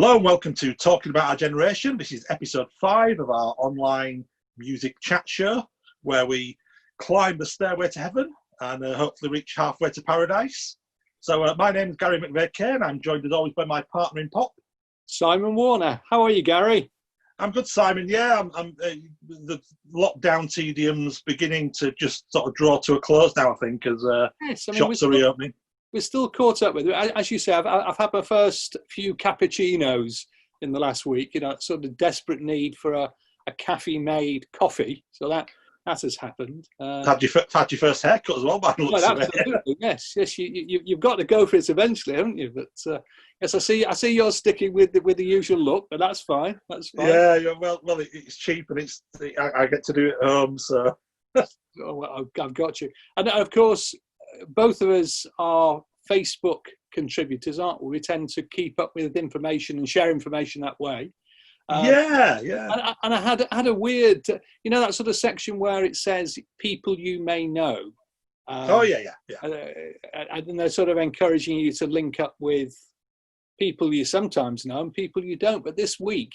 Hello and welcome to Talking About Our Generation. This is episode 5 of our online music chat show where we climb the stairway to heaven and hopefully reach halfway to paradise. So my name is Gary McVeigh-Kane. I'm joined as always by my partner in pop, Simon Warner. How are you, Gary? I'm good, Simon. Yeah, I'm the lockdown tedium's beginning to just sort of draw to a close now, I think, as shops are reopening. We're still caught up with it. As you say, I've had my first few cappuccinos in the last week, sort of desperate need for a cafe-made coffee. So that has happened. Had your first haircut as well, by the looks of it. Absolutely, yes. You've got to go for it eventually, haven't you? But yes, I see you're sticking with the usual look, but that's fine. That's fine. Yeah. Well, it's cheap and I get to do it at home, so. Oh, well, I've got you. And of course, both of us are Facebook contributors, aren't we? We tend to keep up with information and share information that way. Yeah. And I had a weird, that sort of section where it says people you may know. Yeah. And they're sort of encouraging you to link up with people you sometimes know and people you don't. But this week,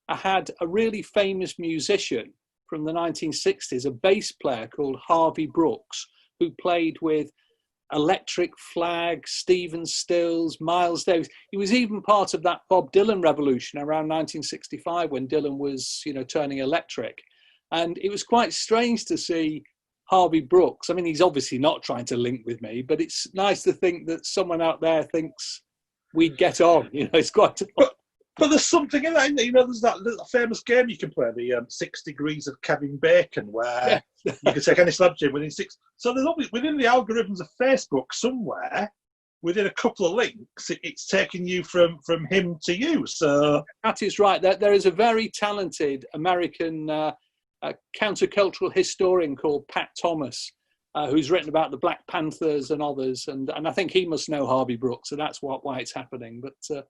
I had a really famous musician from the 1960s, a bass player called Harvey Brooks, who played with Electric Flag, Stephen Stills, Miles Davis. He was even part of that Bob Dylan revolution around 1965 when Dylan was, turning electric. And it was quite strange to see Harvey Brooks. I mean, he's obviously not trying to link with me, but it's nice to think that someone out there thinks we'd get on. It's quite... But there's something in that, there's that famous game you can play, the 6 Degrees of Kevin Bacon, where you can take any celebrity within 6. So there's always, within the algorithms of Facebook somewhere, within a couple of links, it's taking you from him to you. So that is right. There is a very talented American countercultural historian called Pat Thomas, who's written about the Black Panthers and others, and I think he must know Harvey Brooks, so that's why it's happening. But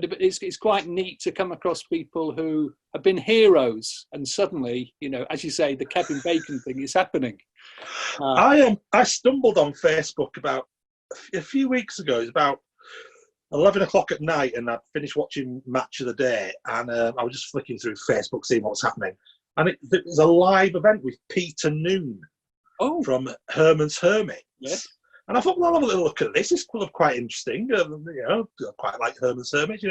it's quite neat to come across people who have been heroes, and suddenly, as you say, the Kevin Bacon thing is happening. I stumbled on Facebook about a few weeks ago. It was about 11 o'clock at night, and I'd finished watching Match of the Day, and I was just flicking through Facebook, seeing what's happening. And it was a live event with Peter Noon from Herman's Hermits. Yes. And I thought, well, I'll have a little look at this. It's quite interesting. I quite like Herman's Hermits,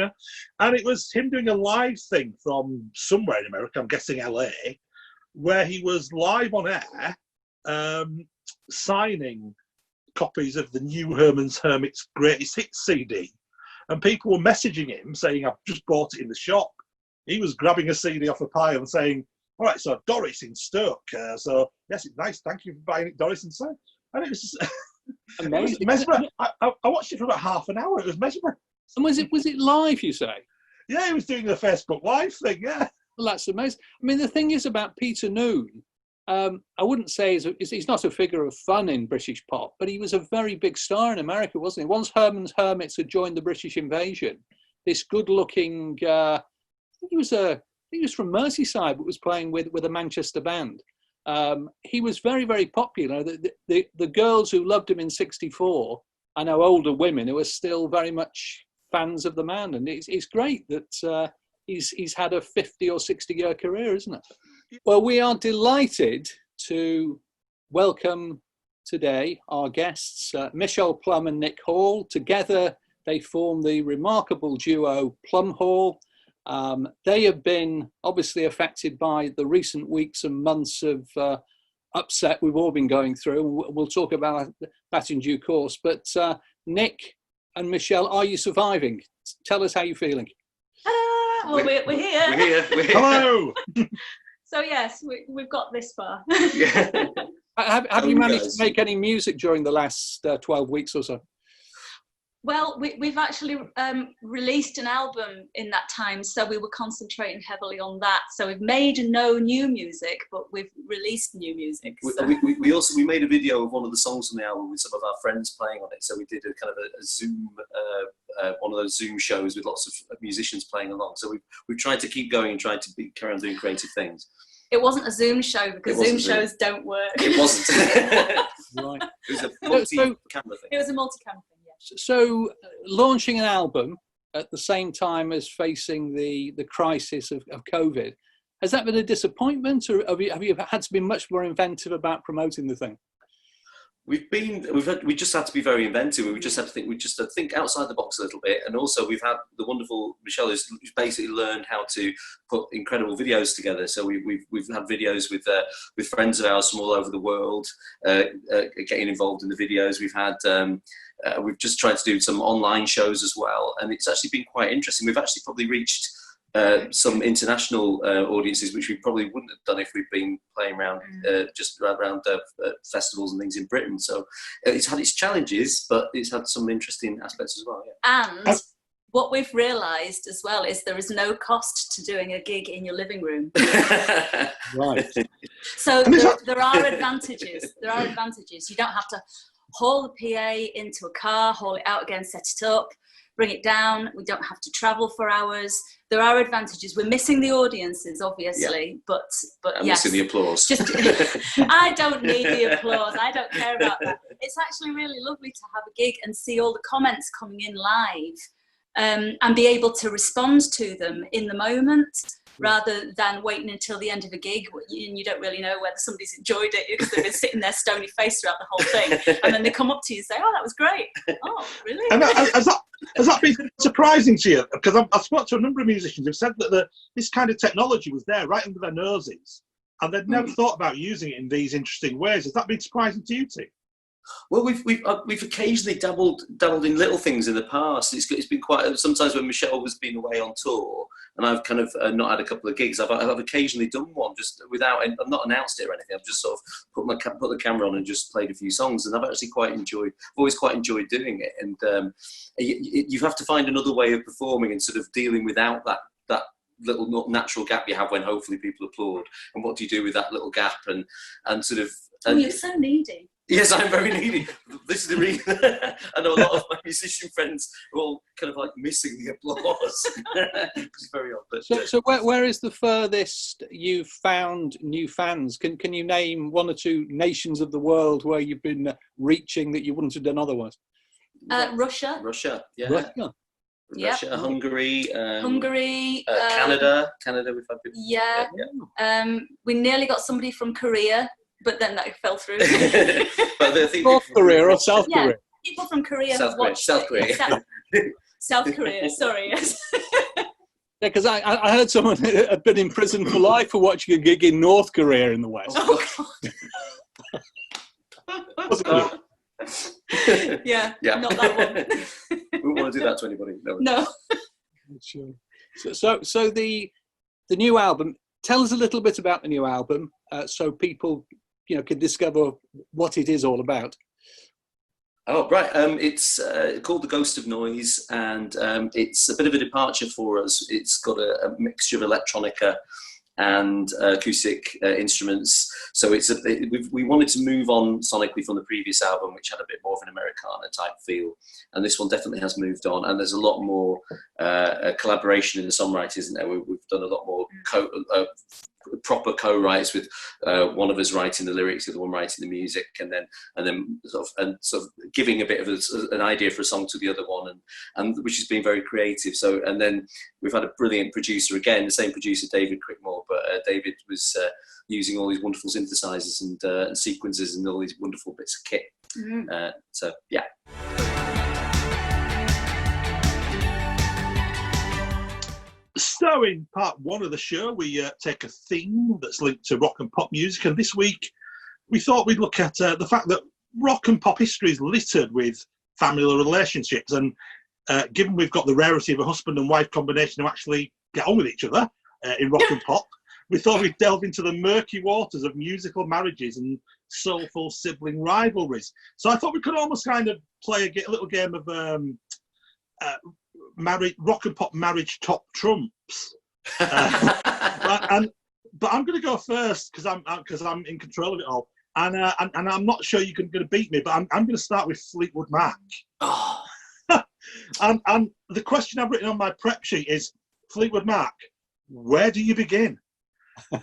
And it was him doing a live thing from somewhere in America, I'm guessing LA, where he was live on air signing copies of the new Herman's Hermits Greatest Hits CD. And people were messaging him saying, I've just bought it in the shop. He was grabbing a CD off a pile and saying, all right, so Doris in Stoke. So, yes, it's nice. Thank you for buying it, Doris and so. And it was just... Amazing. I watched it for about half an hour. It was mesmerising. And was it live, you say? Yeah, he was doing the Facebook Live thing, yeah. Well, that's amazing. I mean, the thing is about Peter Noon, I wouldn't say he's not a figure of fun in British pop, but he was a very big star in America, wasn't he? Once Herman's Hermits had joined the British invasion, this good-looking, I think he was from Merseyside, but was playing with a Manchester band. He was very, very popular. The girls who loved him in '64, I know older women who are still very much fans of the man, and it's great that he's had a 50 or 60-year career, isn't it? Well, we are delighted to welcome today our guests, Michelle Plum and Nick Hall. Together, they form the remarkable duo Plumhall. They have been obviously affected by the recent weeks and months of upset we've all been going through. We'll talk about that in due course. But Nick and Michelle, are you surviving? Tell us how you're feeling. Well, we're here. We're here. Hello! So yes, we've got this far. Yeah. Have you managed to make any music during the last 12 weeks or so? Well, we've actually released an album in that time, so we were concentrating heavily on that. So we've made no new music, but we've released new music. So. We made a video of one of the songs on the album with some of our friends playing on it. So we did a kind of a Zoom, one of those Zoom shows with lots of musicians playing along. So we've tried to keep going and tried to carry on doing creative things. It wasn't a Zoom show because Zoom shows don't work. It wasn't. Right. It was a multi-camera thing. It was a multi-camera thing. So launching an album, at the same time as facing the crisis of COVID. Has that been a disappointment, or have you had to be much more inventive about promoting the thing? We just had to be very inventive. We just had to think outside the box a little bit, and also we've had the wonderful Michelle who's basically learned how to put incredible videos together. So we've had videos with friends of ours from all over the world getting involved in the videos. We've just tried to do some online shows as well, and it's actually been quite interesting. We've actually probably reached some international audiences, which we probably wouldn't have done if we'd been playing around just around festivals and things in Britain. So it's had its challenges, but it's had some interesting aspects as well. Yeah. And what we've realised as well is there is no cost to doing a gig in your living room. Right. So there are advantages. There are advantages. You don't have to haul the PA into a car, haul it out again, set it up, bring it down. We don't have to travel for hours. There are advantages. We're missing the audiences, obviously, but I'm yes. missing the applause. I don't need the applause. I don't care about that. It's actually really lovely to have a gig and see all the comments coming in live, and be able to respond to them in the moment, rather than waiting until the end of a gig and you don't really know whether somebody's enjoyed it because they've been sitting there stony faced throughout the whole thing, and then they come up to you and say, "Oh, that was great." Oh, really? And has that been surprising to you? Because I've spoken to a number of musicians who've said that this kind of technology was there right under their noses, and they'd never thought about using it in these interesting ways. Has that been surprising to you too? Well, we've occasionally dabbled in little things in the past. It's been quite sometimes when Michelle has been away on tour, and I've kind of not had a couple of gigs. I've occasionally done one just without. I've not announced it or anything. I've just sort of put the camera on and just played a few songs, and I've actually always quite enjoyed doing it. And you have to find another way of performing and sort of dealing without that little natural gap you have when hopefully people applaud. And what do you do with that little gap and sort of? And, you're so needy. Yes, I'm very needy. This is the reason. I know a lot of my musician friends are all kind of like missing the applause. It's very odd. But, so where is the furthest you've found new fans? Can you name one or two nations of the world where you've been reaching that you wouldn't have done otherwise? Russia. Russia, yeah. Russia. Russia, Hungary, Hungary, Canada. We've had people. Yeah. We nearly got somebody from Korea, but then that fell through. North Korea or South Korea? Yeah, people from Korea have watched South Korea. South Korea, sorry, yes. Yeah, because I heard someone had been in prison for life for watching a gig in North Korea in the West. Oh, God. Yeah, not that one. We wouldn't want to do that to anybody. No. Sure. So the new album. Tell us a little bit about the new album, so people, can discover what it is all about. Oh, right. It's called The Ghost of Noise, and it's a bit of a departure for us. It's got a mixture of electronica and acoustic instruments. So we wanted to move on sonically from the previous album, which had a bit more of an Americana type feel. And this one definitely has moved on. And there's a lot more collaboration in the songwriting, isn't there? We've done a lot more proper co-writes with one of us writing the lyrics, the other one writing the music, and then sort of giving a bit of an idea for a song to the other one, and which has been very creative. So, and then we've had a brilliant producer again, the same producer, David Crickmore, but David was using all these wonderful synthesizers and sequencers and all these wonderful bits of kit. So yeah. So in part one of the show, we take a theme that's linked to rock and pop music. And this week, we thought we'd look at the fact that rock and pop history is littered with family relationships. And given we've got the rarity of a husband and wife combination who actually get on with each other in rock and pop, we thought we'd delve into the murky waters of musical marriages and soulful sibling rivalries. So I thought we could almost kind of play a little game of rock and pop marriage top trumps. But I'm going to go first because I'm in control of it all, and I'm not sure you're going to beat me, but I'm going to start with Fleetwood Mac. Oh. and the question I've written on my prep sheet is, Fleetwood Mac, where do you begin?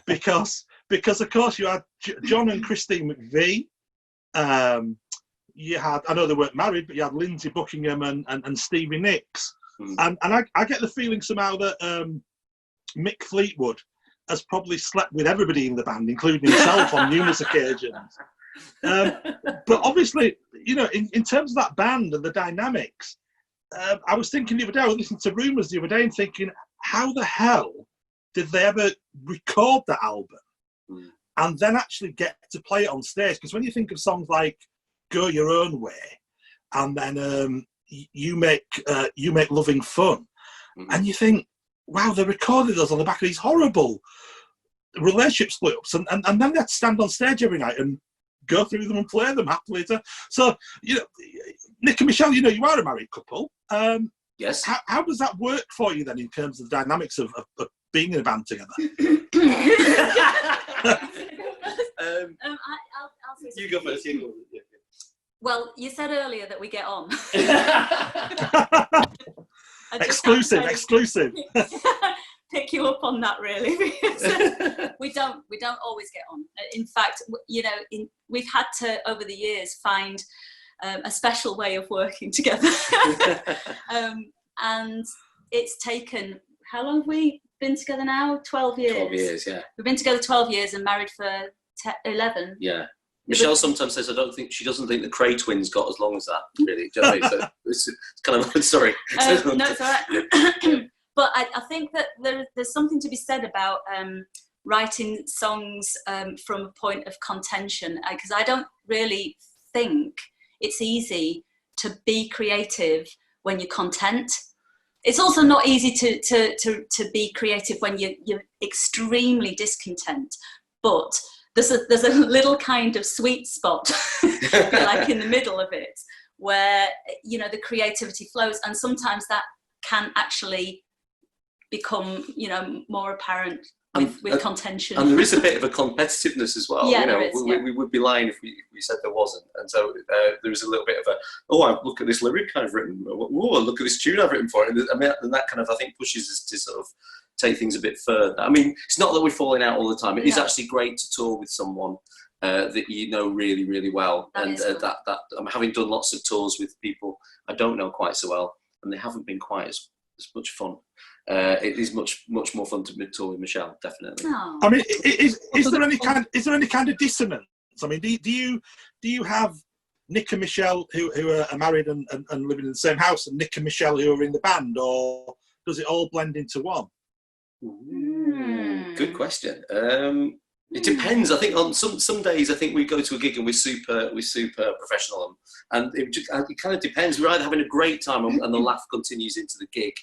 Because of course you had John and Christine McVie. You had, I know they weren't married, but you had Lindsay Buckingham and Stevie Nicks. And I get the feeling somehow that Mick Fleetwood has probably slept with everybody in the band, including himself on numerous occasions. But obviously, you know, in terms of that band and the dynamics, I was thinking the other day, I was listening to Rumours the other day and thinking, how the hell did they ever record that album and then actually get to play it on stage? Because when you think of songs like Go Your Own Way and then you make Loving Fun, and you think, wow, they recorded those on the back of these horrible relationship split-ups, and then they had to stand on stage every night and go through them and play them happily. So, you know, Nick and Michelle, you know, you are a married couple. Yes. How does that work for you then in terms of the dynamics of being in a band together? I'll say You go first. You go. Well, you said earlier that we get on. Exclusive. Pick you up on that, really, because we don't always get on. In fact, you know, we've had to over the years find a special way of working together, and it's taken. How long have we been together now? 12 years. 12 years, yeah. We've been together 12 years and married for 11. Yeah. Michelle sometimes says she doesn't think the Cray twins got as long as that, really. Do you know what I mean? So it's kind of, sorry. No, it's all right. But I think that there's something to be said about writing songs from a point of contention, because I don't really think it's easy to be creative when you're content. It's also not easy to be creative when you're extremely discontent, but there's a little kind of sweet spot, like in the middle of it, where, you know, the creativity flows, and sometimes that can actually become, you know, more apparent with contention. And there is a bit of a competitiveness as well. Yeah, you know, there is, we would be lying if we said there wasn't. And so there is a little bit of look at this lyric I've written. Oh, look at this tune I've written for it. And that kind of, I think, pushes us to sort of take things a bit further. I mean, it's not that we're falling out all the time. It is actually great to tour with someone that you know really, really well. That I'm having done lots of tours with people I don't know quite so well, and they haven't been quite as much fun. It is much more fun to tour with Michelle, definitely. Oh. I mean, is there any kind of dissonance? I mean, do you have Nick and Michelle who are married and living in the same house, and Nick and Michelle who are in the band, or does it all blend into one? Good question. It depends. I think on some days, I think we go to a gig and we're super professional, and it kind of depends. We're either having a great time and the laugh continues into the gig,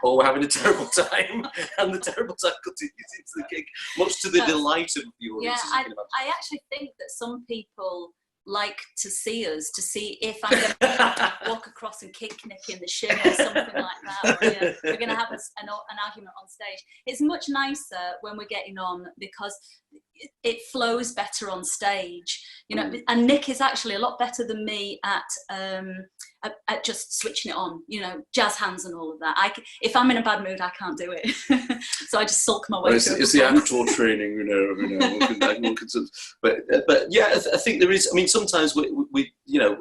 or we're having a terrible time and the terrible time continues into the gig, much to the delight of the audience. Yeah, I actually think that some people like to see us, to see if I'm going to walk across and kick Nick in the shin or something like that. Or, we're going to have an argument on stage. It's much nicer when we're getting on because it flows better on stage, you know. And Nick is actually a lot better than me at just switching it on, you know, jazz hands and all of that. If I'm in a bad mood, I can't do it, so I just sulk my way through. It's the actor training, you know. But yeah, I think there is. I mean, sometimes we you know,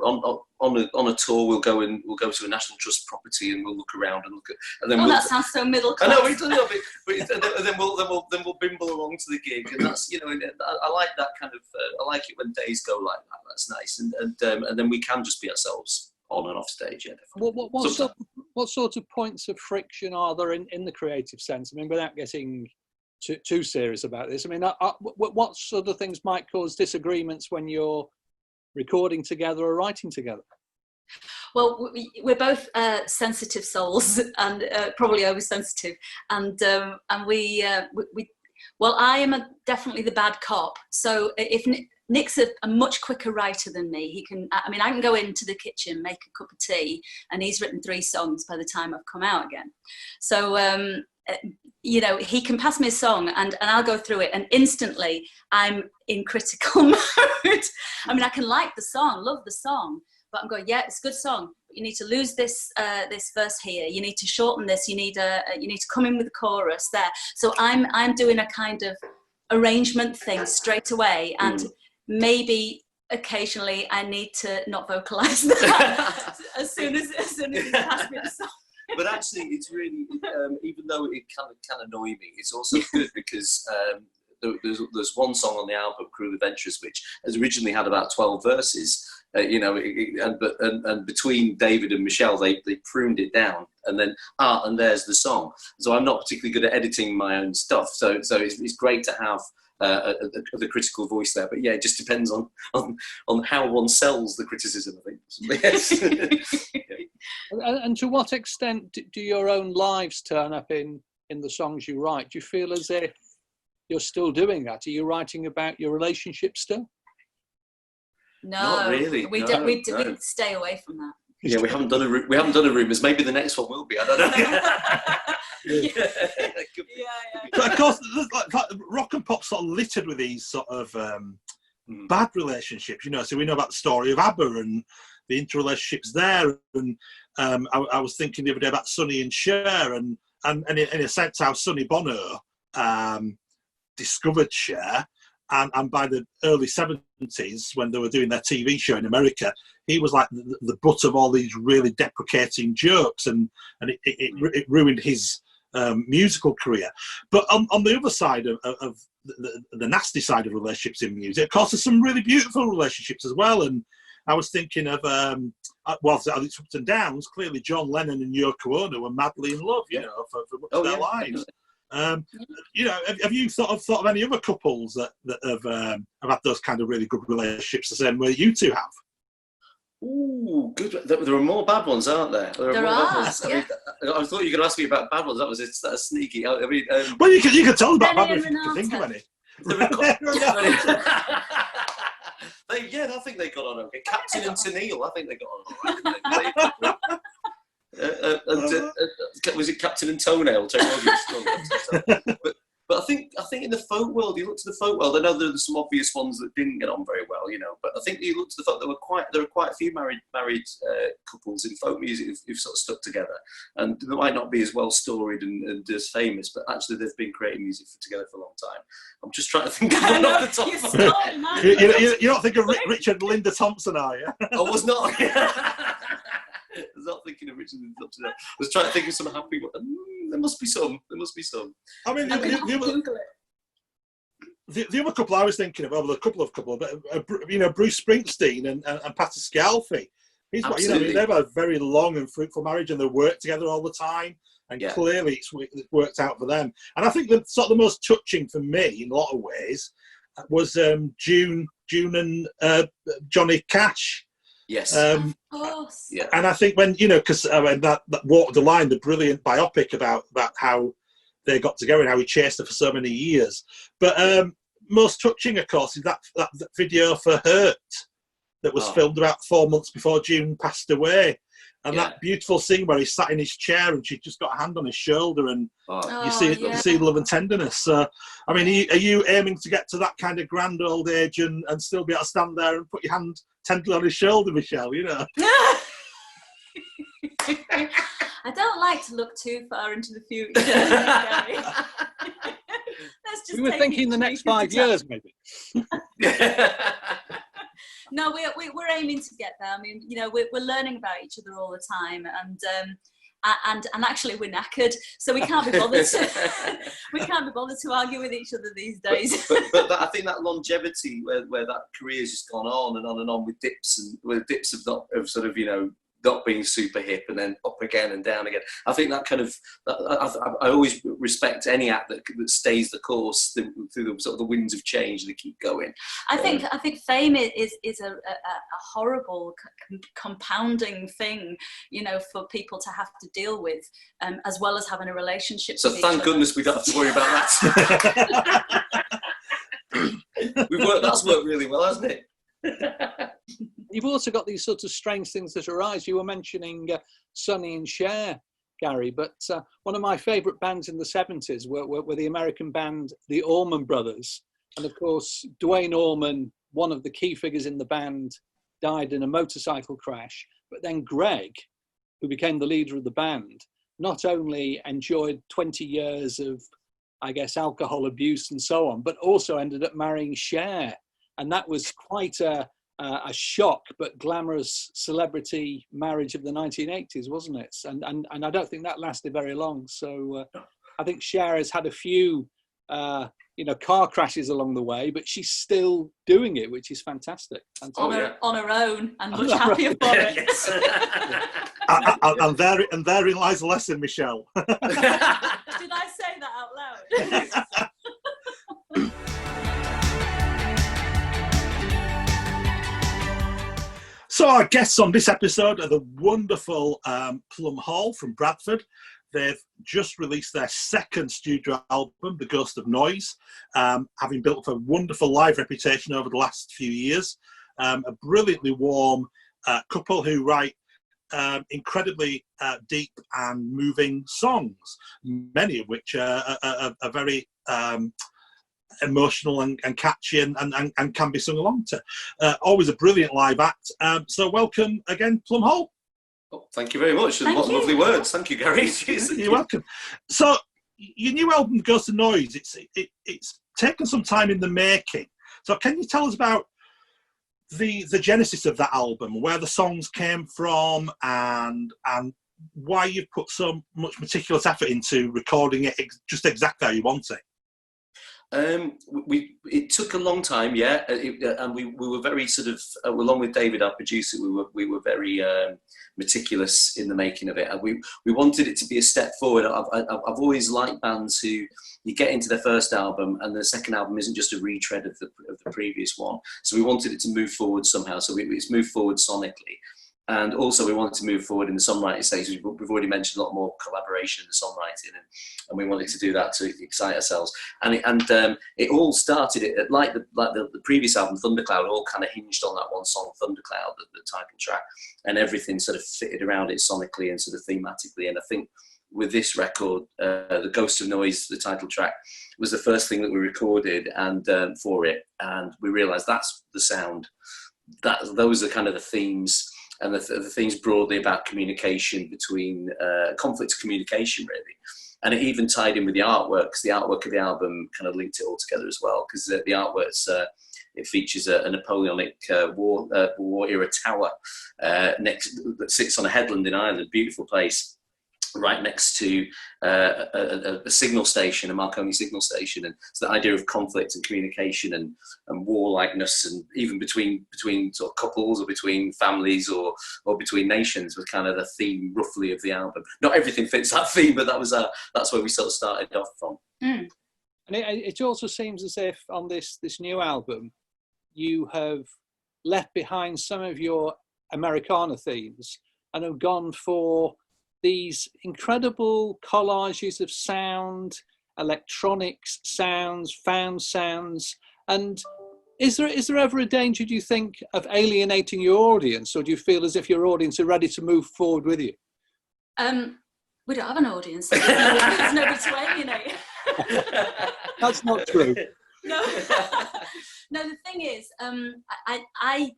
on a tour we'll go to a National Trust property and we'll look around and then that sounds so middle class. I know, it does a little bit, but then we'll bimble along to the gig, and that's, you know, I like that kind of. I like it when days go like that. That's nice, and then we can just be ourselves on and off stage. Yeah. What sort of points of friction are there in the creative sense? I mean, without getting too serious about this, I mean, what sort of things might cause disagreements when you're recording together or writing together? Well, we're both sensitive souls and probably oversensitive, and we. Well, I am definitely the bad cop. So if Nick's a much quicker writer than me, he can. I mean, I can go into the kitchen, make a cup of tea, and he's written 3 songs by the time I've come out again. So you know, he can pass me a song and I'll go through it, and instantly I'm in critical mode. I mean, I can like the song, love the song, but I'm going, yeah, it's a good song, but you need to lose this verse here. You need to shorten this. You need to come in with the chorus there. So I'm doing a kind of arrangement thing straight away, and maybe occasionally I need to not vocalize that as soon as he passed me the song. But actually, it's really, even though it can annoy me, it's also good because there's one song on the album, Cruel Adventures, which has originally had about 12 verses. And between David and Michelle, they pruned it down, and then and there's the song. So I'm not particularly good at editing my own stuff. So it's great to have the critical voice there. But yeah, it just depends on how one sells the criticism, I think. Yes. And to what extent do your own lives turn up in the songs you write? Do you feel as if you're still doing that? Are you writing about your relationship still? No, not really. We stay away from that. Yeah, we haven't done a rumours. Maybe the next one will be. I don't know. But of course, like, rock and pop sort of littered with these sort of bad relationships, you know. So we know about the story of ABBA and the interrelationships there, and I was thinking the other day about Sonny and Cher, and in a sense how Sonny Bono discovered Cher, and by the early 70s, when they were doing their TV show in America, he was like the butt of all these really deprecating jokes, and it ruined his musical career. But on the other side of the nasty side of relationships in music, of course, there's some really beautiful relationships as well. And I was thinking of, it's ups and downs. Clearly, John Lennon and Yoko Ono were madly in love, you know, for much of their lives. You know, have you thought of any other couples that have had those kind of really good relationships the same way you two have? Ooh, good. There are more bad ones, aren't there? There are. Yeah. I thought you were going to ask me about bad ones. That's sneaky. I mean, well, you can tell us about bad ones if you can think of any. Yeah, I think they got on okay. Captain and Tennille, I think they got on all right. Was it Captain and Toenail? But I think in the folk world, you look to the folk world. I know there are some obvious ones that didn't get on very well, you know. But I think you look to the folk. There are quite a few married couples in folk music who've sort of stuck together, and they might not be as well storied and as famous, but actually they've been creating music together for a long time. I'm just trying to think of one off the top of my head. You don't think of Richard and Linda Thompson, are you? I was not. I was not thinking of Richard and Linda Thompson. I was trying to think of some happy ones. There must be some. I mean, the other couple I was thinking of, well, a couple, but you know, Bruce Springsteen and Patti Scialfi. You know, I mean, they've had a very long and fruitful marriage, and they work together all the time. And clearly, it's worked out for them. And I think the sort of the most touching for me, in a lot of ways, was June and Johnny Cash. Yes. Of course. Yeah. And I think when, you know, because that Walk the Line, the brilliant biopic about how they got together and how he chased her for so many years. But most touching, of course, is that video for Hurt that was filmed about 4 months before June passed away. That beautiful scene where he sat in his chair and she just got a hand on his shoulder, and you see love and tenderness. So, I mean, are you aiming to get to that kind of grand old age and still be able to stand there and put your hand tenderly on his shoulder, Michelle, you know? I don't like to look too far into the future. We were thinking the next 5 years, maybe. No, we're aiming to get there. I mean, you know, we're learning about each other all the time, and actually we're knackered, so we can't be bothered to argue with each other these days. But I think that longevity, where that career's just gone on and on with dips of sort of, you know, not being super hip and then up again and down again. I think that kind of, I always respect any act that stays the course through the sort of the winds of change and they keep going. I think fame is a horrible compounding thing, you know, for people to have to deal with, as well as having a relationship. So thank goodness we don't have to worry about that. That's worked really well, hasn't it? You've also got these sorts of strange things that arise. You were mentioning Sonny and Cher, Gary, but one of my favourite bands in the 70s were the American band, the Allman Brothers. And of course, Duane Allman, one of the key figures in the band, died in a motorcycle crash. But then Greg, who became the leader of the band, not only enjoyed 20 years of, I guess, alcohol abuse and so on, but also ended up marrying Cher. And that was quite a a shock but glamorous celebrity marriage of the 1980s, wasn't it? And I don't think that lasted very long. So I think Cher has had a few car crashes along the way, but she's still doing it, which is fantastic. On her own, and much happier for it. And therein lies the lesson, Michelle. Did I say that out loud? So our guests on this episode are the wonderful Plumhall from Bradford. They've just released their second studio album, The Ghost of Noise, having built a wonderful live reputation over the last few years. A brilliantly warm couple who write incredibly deep and moving songs, many of which are very emotional and catchy and can be sung along to. Always a brilliant live act. So welcome again, Plumhall. Oh, thank you very much. And what lovely words. Thank you, Gary. You're welcome. So your new album, Ghost of Noise, it's taken some time in the making. So can you tell us about the genesis of that album, where the songs came from, and why you've put so much meticulous effort into recording it just exactly how you want it? It took a long time, and we were very sort of along with David, our producer, we were very meticulous in the making of it, and we wanted it to be a step forward. I've always liked bands who you get into their first album and the second album isn't just a retread of the previous one, so we wanted it to move forward somehow. So it's moved forward sonically. And also we wanted to move forward in the songwriting stage. We've already mentioned a lot more collaboration in the songwriting, and we wanted to do that to excite ourselves. And it all started, like the previous album, Thundercloud, all kind of hinged on that one song, Thundercloud, the title track, and everything sort of fitted around it sonically and sort of thematically. And I think with this record, The Ghost of Noise, the title track, was the first thing that we recorded and for it, and we realised that's the sound. Those are kind of the themes. And the things broadly about communication between conflict of communication, really. And it even tied in with the artwork, because the artwork of the album kind of linked it all together as well, because the artwork's it features a Napoleonic war era tower that sits on a headland in Ireland, a beautiful place, right next to a signal station, a Marconi signal station. And so the idea of conflict and communication and warlikeness, and even between sort of couples or between families or between nations, was kind of the theme roughly of the album. Not everything fits that theme, but that's where we sort of started off from. And it also seems as if on this new album you have left behind some of your Americana themes and have gone for these incredible collages of sound, electronics sounds, found sounds. And is there ever a danger, do you think, of alienating your audience, or do you feel as if your audience are ready to move forward with you? We don't have an audience. There's nobody to alienate. That's not true. No. No, the thing is, I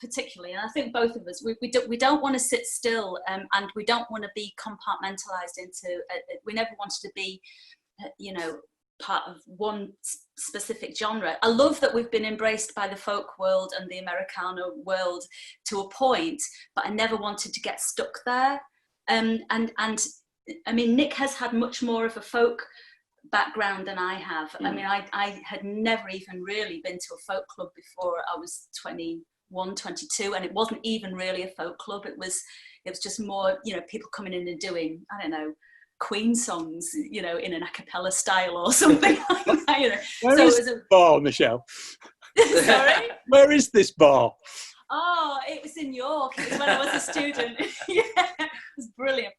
particularly, and I think both of us, we don't want to sit still, and we don't want to be compartmentalized into. We never wanted to be, part of one specific genre. I love that we've been embraced by the folk world and the Americana world to a point, but I never wanted to get stuck there. And I mean, Nick has had much more of a folk background than I have. I mean, I had never even really been to a folk club before I was 21, 22, and it wasn't even really a folk club. It was just more, people coming in and doing, I don't know, Queen songs, in an a cappella style or something like that. Where is this bar, Michelle? Sorry? Where is this bar? Oh, it was in York. It was when I was a student. Yeah, it was brilliant.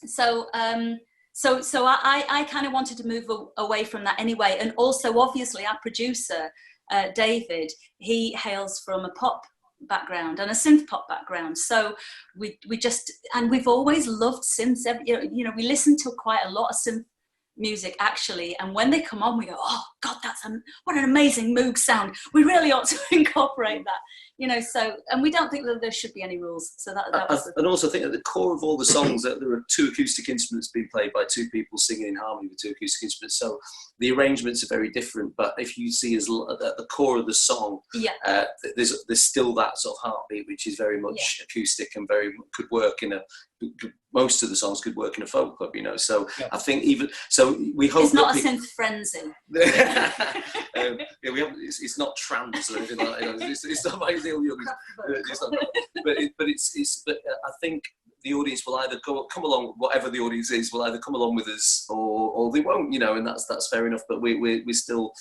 So I kind of wanted to move away from that anyway. And also, obviously, our producer, David, he hails from a pop background and a synth pop background. So we've always loved synths. We listen to quite a lot of synth music actually, and when they come on we go, oh god, what an amazing Moog sound, we really ought to incorporate that, you know. So, and we don't think that there should be any rules, so that was and also think at the core of all the songs that there are 2 acoustic instruments being played by 2 people singing in harmony with 2 acoustic instruments, so the arrangements are very different, but if you see as at the core of the song, there's still that sort of heartbeat which is very much acoustic and very could work in most of the songs could work in a folk club, you know. So I think even so, we hope it's not a synth frenzy. It's not trance or anything like that. You know, it's not my Neil Young. But I think the audience will either come along, whatever the audience is, will either come along with us or they won't, you know, and that's fair enough. But we're still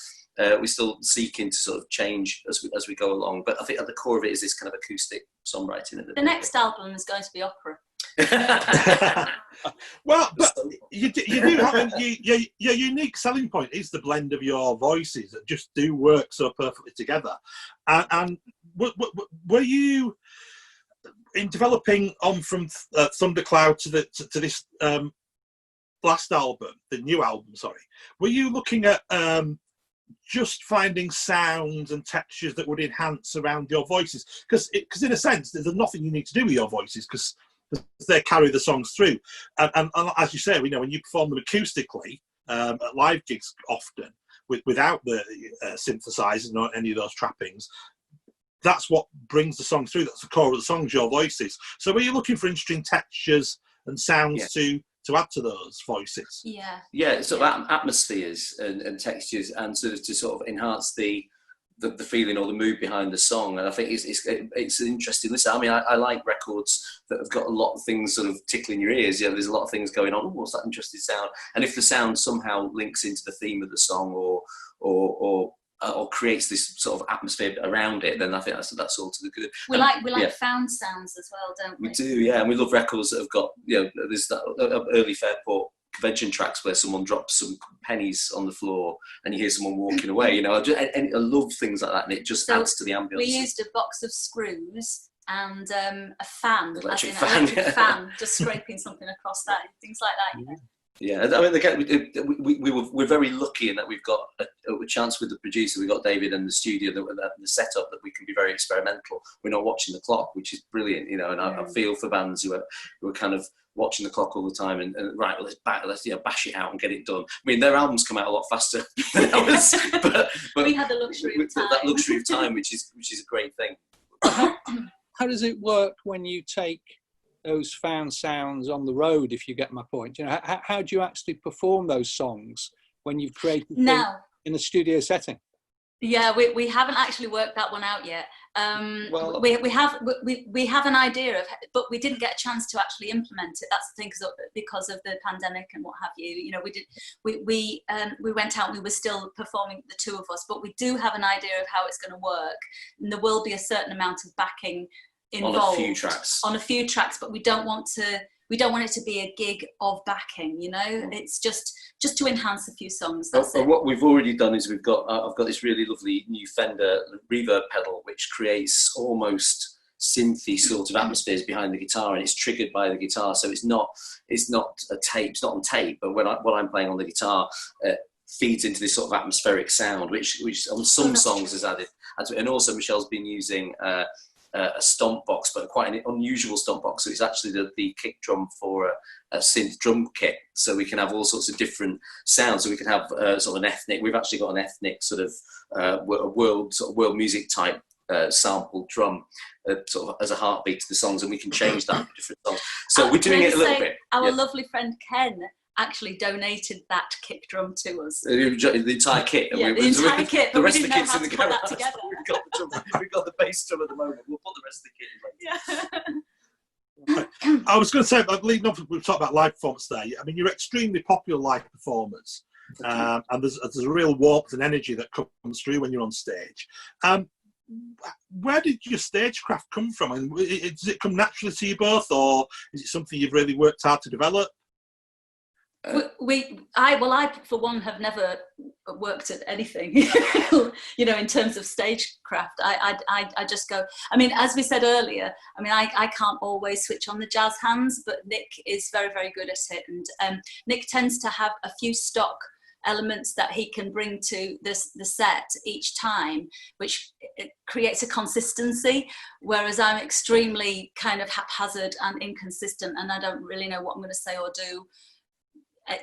seeking to sort of change as we go along. But I think at the core of it is this kind of acoustic songwriting. The next album is going to be opera. Well, but you do have your unique selling point is the blend of your voices that just do work so perfectly together. And were you, in developing on from Thundercloud to this last album, the new album, sorry, were you looking at just finding sounds and textures that would enhance around your voices? Because in a sense, there's nothing you need to do with your voices because they carry the songs through. And as you say, we know when you perform them acoustically at live gigs often without the synthesizers or any of those trappings, that's what brings the song through. That's the core of the songs, your voices. So were you looking for interesting textures and sounds to add to those voices? Yeah, sort of atmospheres and textures, and sort of to sort of enhance the feeling or the mood behind the song. And I think it's an interesting listen. I mean, I like records that have got a lot of things sort of tickling your ears. Yeah, there's a lot of things going on. Oh, what's that interesting sound? And if the sound somehow links into the theme of the song or creates this sort of atmosphere around it, then I think that's all to the good. We like found sounds as well, don't we? We do, yeah, and we love records that have got, you know, there's that early Fairport convention tracks where someone drops some pennies on the floor and you hear someone walking away. You know, I love things like that, and it just adds to the ambience. We used a box of screws and a fan, electric fan, just scraping something across that, things like that. You know? Yeah, I mean, we're very lucky in that we've got a chance with the producer. We've got David and the studio, the setup, that we can be very experimental. We're not watching the clock, which is brilliant, you know. And I feel for bands who are kind of watching the clock all the time and right, well, let's bash it out and get it done. I mean, their albums come out a lot faster than ours, but we had the luxury of time. That luxury of time, which is a great thing. How does it work when you take those found sounds on the road, if you get my point? You know, how do you actually perform those songs when you've created them in a studio setting? Yeah, we haven't actually worked that one out yet. We have an idea of, but we didn't get a chance to actually implement it. That's the thing, because of the pandemic and what have you. You know, we went out and we were still performing, the two of us, but we do have an idea of how it's going to work, and there will be a certain amount of backing involved on a few tracks, but we don't want it to be a gig of backing, you know. It's just to enhance a few songs. That's it. What we've already done is I've got this really lovely new Fender reverb pedal which creates almost synthy sort of atmospheres behind the guitar, and it's triggered by the guitar, so it's not on tape, but what I'm playing on the guitar feeds into this sort of atmospheric sound which on some songs is added. And also Michelle's been using a stomp box, but quite an unusual stomp box. So it's actually the kick drum for a synth drum kit. So we can have all sorts of different sounds. So we can have sort of an ethnic. We've actually got an ethnic sort of world music type sample drum, sort of as a heartbeat to the songs, and we can change that for different songs. So we're doing it a little bit. Our lovely friend Ken actually donated that kick drum to us. The entire kit. Yeah, the entire kit. The rest of the kit's in the garage. We've got the bass drum at the moment. We'll put the rest of the kit in later. Yeah. I was going to say, leading off, we've talked about live performance there. I mean, you're extremely popular live performers, and there's a real warmth and energy that comes through when you're on stage. Where did your stagecraft come from? And does it come naturally to you both, or is it something you've really worked hard to develop? I for one have never worked at anything, in terms of stagecraft. I just go. I mean, as we said earlier, I mean, I can't always switch on the jazz hands, but Nick is very, very good at it, and Nick tends to have a few stock elements that he can bring to the set each time, which creates a consistency, whereas I'm extremely kind of haphazard and inconsistent, and I don't really know what I'm going to say or do at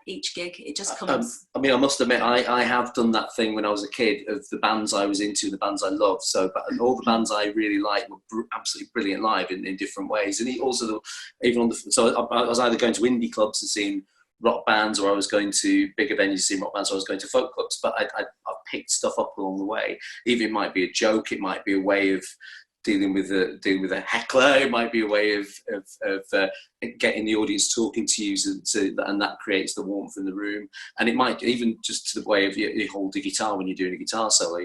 each gig. It just comes. I mean, I must admit, I have done that thing when I was a kid of the bands I was into, the bands I loved. So, but all the bands I really liked were absolutely brilliant live in different ways. And he also, even on the, so I was either going to indie clubs and seeing rock bands, or I was going to bigger venues to see rock bands, or I was going to folk clubs. But I've picked stuff up along the way. Even it might be a joke, it might be a way of dealing with a heckler, it might be a way of getting the audience talking to you, and that creates the warmth in the room. And it might even just to the way of you hold the guitar when you're doing a guitar solo.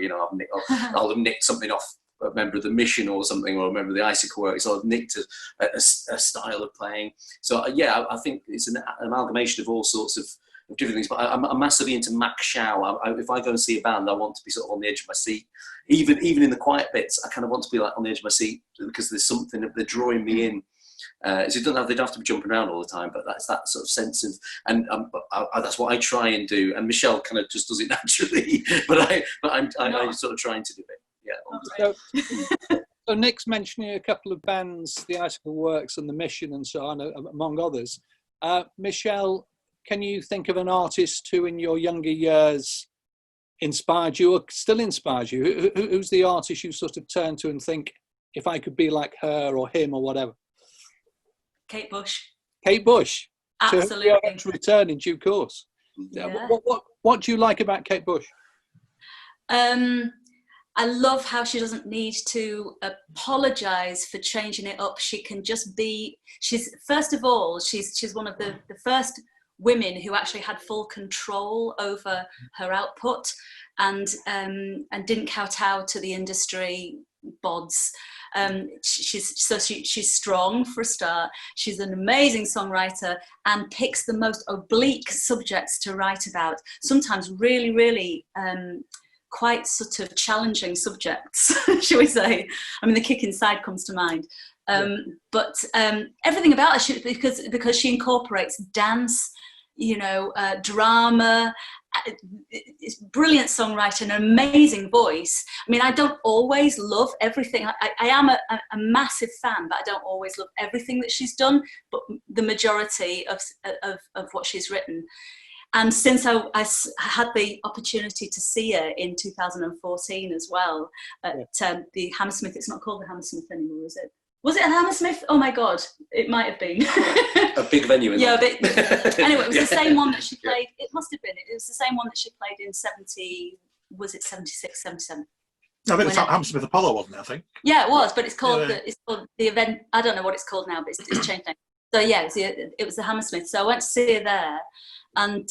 I'll have nicked something off a member of the Mission or something, or a member of the Icicle Works. So I've nicked a style of playing. So yeah, I think it's an amalgamation of all sorts of different things. But I'm massively into Mac Shaw. If I go and see a band, I want to be sort of on the edge of my seat. Even in the quiet bits, I kind of want to be like on the edge of my seat, because there's something that they're drawing me in. So they don't have to be jumping around all the time, but that's that sort of sense of, and that's what I try and do. And Michelle kind of just does it naturally, but I'm sort of trying to do it. Yeah. So Nick's mentioning a couple of bands, the Icicle Works and the Mission and so on, among others. Michelle, can you think of an artist who in your younger years inspired you or still inspires you? Who's the artist you sort of turn to and think, if I could be like her or him or whatever? Kate Bush. Kate Bush. Absolutely. So to return in due course. Yeah. What do you like about Kate Bush? I love how she doesn't need to apologise for changing it up. She can just be. She's one of the first women who actually had full control over her output, and didn't kowtow to the industry bods. She's strong for a start. She's an amazing songwriter and picks the most oblique subjects to write about. Sometimes really, really quite sort of challenging subjects, shall we say. I mean, The Kick Inside comes to mind. But everything about her, because she incorporates dance, drama. It's brilliant songwriter and an amazing voice. I mean, I don't always love everything. I am a massive fan, but I don't always love everything that she's done, but the majority of what she's written. And since I had the opportunity to see her in 2014 as well at the Hammersmith, it's not called the Hammersmith anymore, is it? Was it a Hammersmith? Oh my God, it might have been. A big venue. Yeah, but anyway, it was the same one that she played. It must have been. It was the same one that she played in 76, 77? I think it's Hammersmith Apollo, wasn't it? I think. Yeah, it was, but it's called the event. I don't know what it's called now, but it's changed now. So yeah, it was the Hammersmith. So I went to see her there, and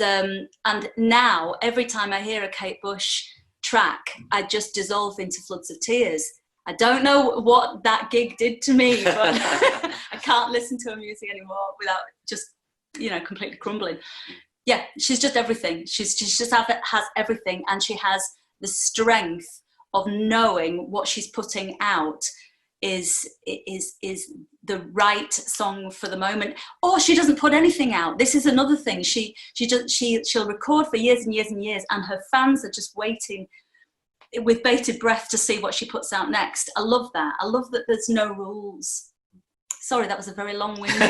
now every time I hear a Kate Bush track, I just dissolve into floods of tears. I don't know what that gig did to me, but I can't listen to her music anymore without just, completely crumbling. Yeah, she's just everything. She's just has everything, and she has the strength of knowing what she's putting out is the right song for the moment, or she doesn't put anything out. This is another thing. She'll record for years and years and years, and her fans are just waiting with bated breath to see what she puts out next. I love that. I love that there's no rules. Sorry, that was a very long-winded,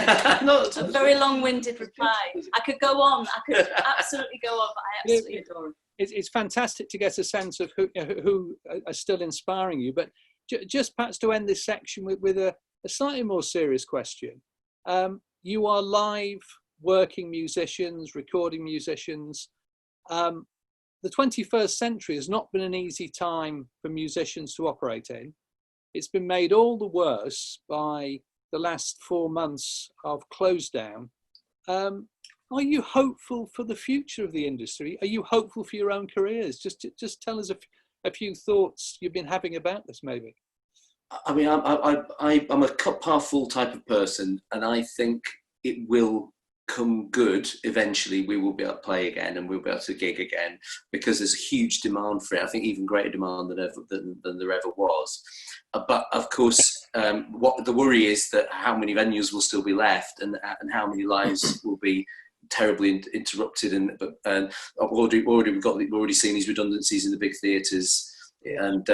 very long-winded reply. I could go on. I could absolutely go on, but I absolutely adore her. It's fantastic to get a sense of who are still inspiring you. But just perhaps to end this section with a slightly more serious question. You are live working musicians, recording musicians. The 21st century has not been an easy time for musicians to operate in. It's been made all the worse by the last 4 months of close down. Are you hopeful for the future of the industry? Are you hopeful for your own careers? Just tell us a few thoughts you've been having about this, maybe. I mean, I'm a cup half full type of person, and I think it will come good, eventually we will be able to play again and we'll be able to gig again, because there's a huge demand for it. I think even greater demand than there ever was. But of course, what the worry is that how many venues will still be left, and how many lives will be terribly interrupted. And we've already seen these redundancies in the big theatres, and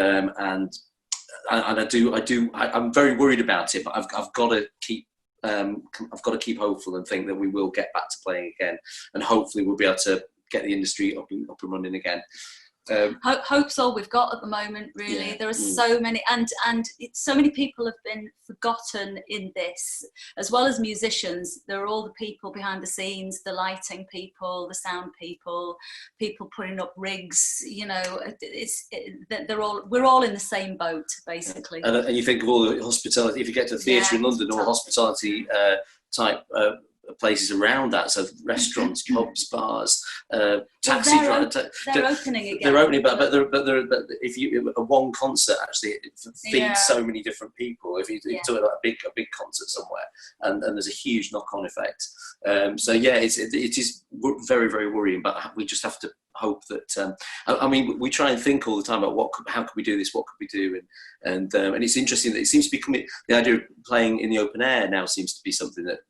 I'm very worried about it. But I've got to keep. I've got to keep hopeful and think that we will get back to playing again, and hopefully we'll be able to get the industry up and running again. Hope's all we've got at the moment, really. Yeah. There are so many, and so many people have been forgotten in this, as well as musicians. There are all the people behind the scenes, the lighting people, the sound people, people putting up rigs. You know, we're all in the same boat, basically. And you think of all the hospitality. If you get to a theatre in London, all hospitality type places around that, so restaurants, pubs, bars, taxi drivers. They're opening again. They're opening, but if you a one concert actually it feeds so many different people. If you talk about a big concert somewhere, and there's a huge knock-on effect. So yeah, it is very, very worrying. But we just have to hope that. I mean, we try and think all the time about how could we do this, what could we do, and it's interesting that it seems to be coming. The idea of playing in the open air now seems to be something that's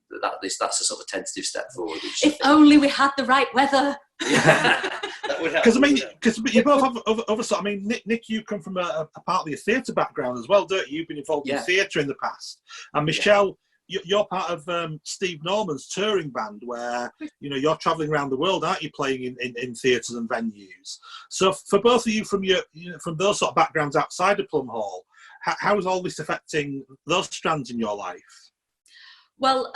a sort of tentative step forward. If only we had the right weather. Because you both have other sort. I mean, Nick, you come from a partly a theatre background as well, don't you? You've been involved in theatre in the past, and Michelle. You're part of Steve Norman's touring band, where you're travelling around the world, aren't you? Playing in theatres and venues. So for both of you, from from those sort of backgrounds outside of Plumhall, how is all this affecting those strands in your life? Well,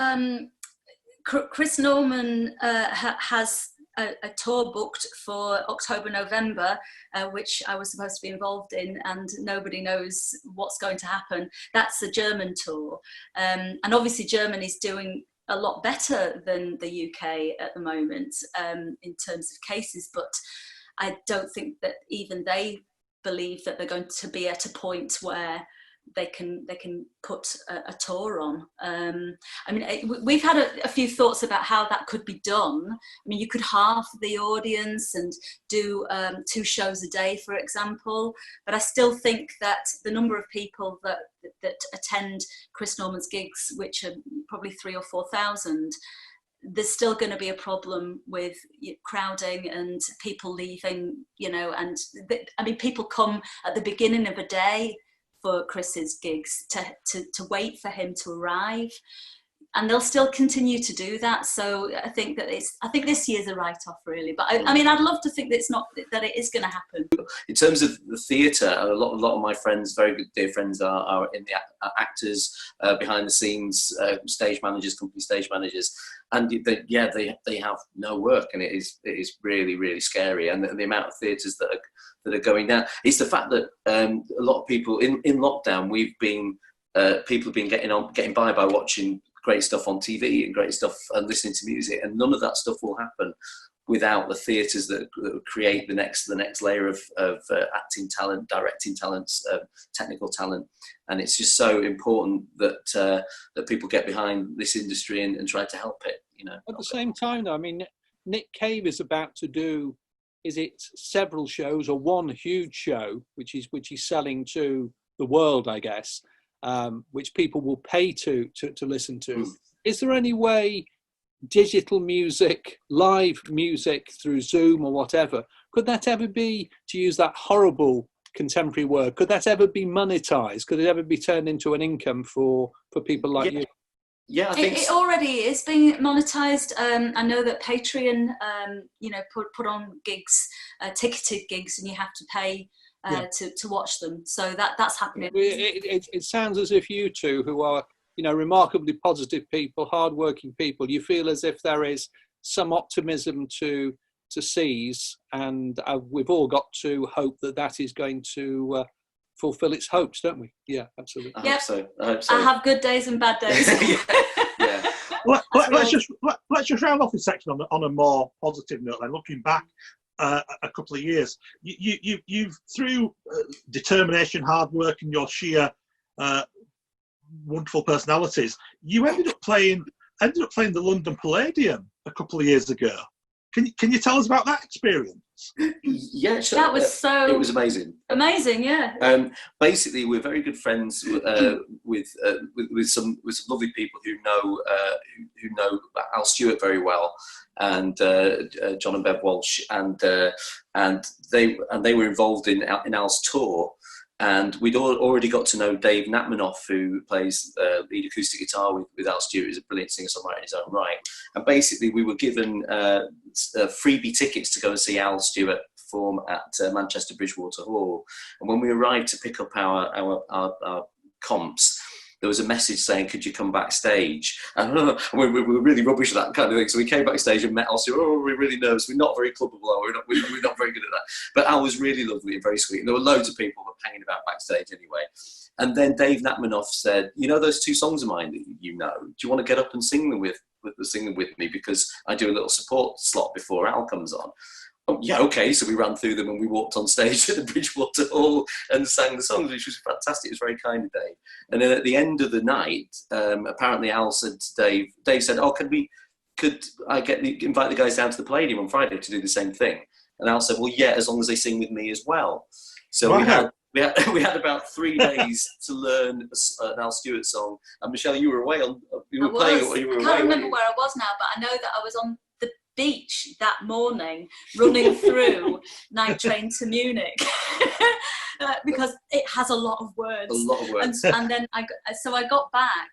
Chris Norman has a tour booked for October, November, which I was supposed to be involved in, and nobody knows what's going to happen. That's a German tour. And obviously Germany's doing a lot better than the UK at the moment in terms of cases, but I don't think that even they believe that they're going to be at a point where they can put a tour on. I mean, we've had a few thoughts about how that could be done. I mean, you could halve the audience and do 2 shows a day, for example. But I still think that the number of people that attend Chris Norman's gigs, which are probably 3,000 or 4,000, there's still going to be a problem with crowding and people leaving. And I mean, people come at the beginning of a day for Chris's gigs to wait for him to arrive, and they'll still continue to do that. So I think this year's a write-off, really. But I mean, I'd love to think that it is going to happen. In terms of the theatre, a lot of my friends, very good dear friends, are in the actors, behind the scenes, stage managers, company stage managers, and they have no work, and it is really, really scary. And the amount of theatres that are going down. It's the fact that a lot of people in lockdown, people have been getting by watching great stuff on TV and great stuff and listening to music, and none of that stuff will happen without the theatres that create the next layer of acting talent, directing talents, technical talent. And it's just so important that people get behind this industry and try to help it. At the same time, though, I mean, Nick Cave is about to do, is it several shows or one huge show, which he's selling to the world, I guess, which people will pay to listen to. Is there any way digital music, live music through Zoom or whatever, could that ever be, to use that horrible contemporary word, could that ever be monetized? Could it ever be turned into an income for people like you? Yeah, I think it already is being monetized. I know that Patreon, put on gigs, ticketed gigs, and you have to pay to watch them. So that's happening. It sounds as if you two, who are remarkably positive people, hardworking people, you feel as if there is some optimism to seize, and we've all got to hope that is going to fulfill its hopes, don't we? Yeah, absolutely. I hope so. I have good days and bad days. Yeah. Let's just round off this section on a more positive note. Then, looking back a couple of years, you've through determination, hard work, and your sheer wonderful personalities, you ended up playing ended up playing the London Palladium a couple of years ago. Can you tell us about that experience? Yeah, sure. That was it was amazing. Amazing, yeah. Basically, we're very good friends with some lovely people who know Al Stewart very well, and John and Bev Walsh, and they were involved in Al's tour. And we'd already got to know Dave Natmanoff, who plays lead acoustic guitar with Al Stewart. He's a brilliant singer-songwriter in his own right. And basically, we were given freebie tickets to go and see Al Stewart perform at Manchester Bridgewater Hall. And when we arrived to pick up our comps, there was a message saying, "Could you come backstage?" And we were really rubbish at that kind of thing. So we came backstage and met Al Stewart. Oh, we're really nervous. We're not very clubbable. We're not very good at that. But Al was really lovely and very sweet. And there were loads of people hanging about backstage anyway. And then Dave Natmanoff said, "You know those two songs of mine that you know? Do you want to get up and sing them with me? Because I do a little support slot before Al comes on." Oh, yeah, okay. So we ran through them and we walked on stage at the Bridgewater Hall and sang the songs, which was fantastic. It was very kind of Dave. And then at the end of the night, apparently Al said to Dave said, "Oh, could I invite the guys down to the Palladium on Friday to do the same thing?" And Al said, "Well, yeah, as long as they sing with me as well." So Wow. we had about 3 days to learn an Al Stewart song. And Michelle, you were away you were playing it while you were away. I can't remember where I was now, but I know that I was on the beach that morning running through Night Train to Munich because it has a lot of words. And then I got back.